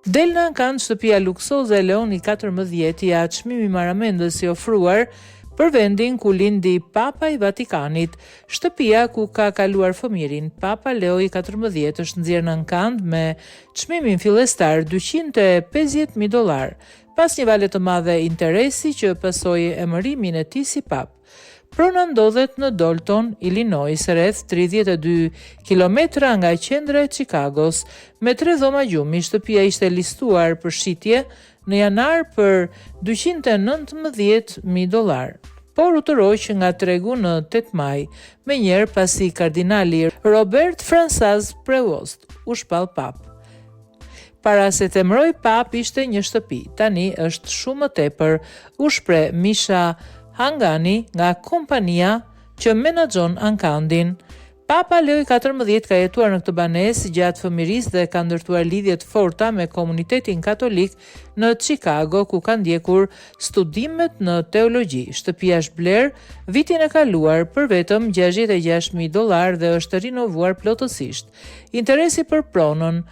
Del në ankan shtëpia luksoze Leoni 14-ja, çmimi maramendës i ofruar për vendin ku lindi Papa i Vatikanit. Shtëpia ku ka kaluar fëmirin Papa Leo i 14 është nxjerrë në ankand me çmimin fillestar $250,000, pas një vale të madhe interesi që pasoi emërimin e tij si pap. Prona ndodhet në Dalton, Illinois, rreth 32 kilometra nga qendra e Chicagos, me 3 dhoma gjumi. Shtëpia ishte listuar për shitje në janar për $219,000, por u tërhoq nga tregu në 8 maj, menjëherë pasi kardinali Robert François Prevost u shpall pap. Para se të emëroj pap ishte një shtëpi, tani është shumë më tepër, u shpreh Misha Hangani nga kompania që menaxhon ankandin. Papa Leo i 14 ka jetuar në këtë banesë gjatë fëmirisë dhe ka ndërtuar lidhje të forta me komunitetin katolik në Chicago, ku ka ndjekur studimet në teologji. Shtëpia është bler vitin e kaluar për vetëm $66,000 dhe është rinovuar plotësisht. Interesi për pronën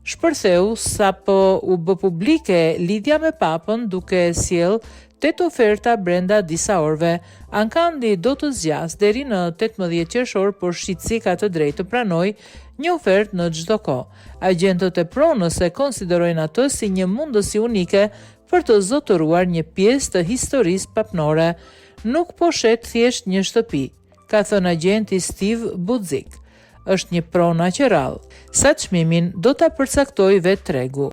shpërtheu sapo u bë publike lidhja me papën, duke sjell 8 oferta brenda disa orëve. Ankandi do të zgjas deri në 18 qershor, por shitësi ka të drejtë të pranojë një ofertë në çdo kohë. Agjentët e pronës e konsiderojnë atë si një mundësi unike për të zotëruar një pjesë të historisë papnore. Nuk po shet thjesht një shtëpi, ka thënë agjenti Steve Budzik. Është një pronë që rrallë, sa çmimin do ta përcaktojë vetë tregu.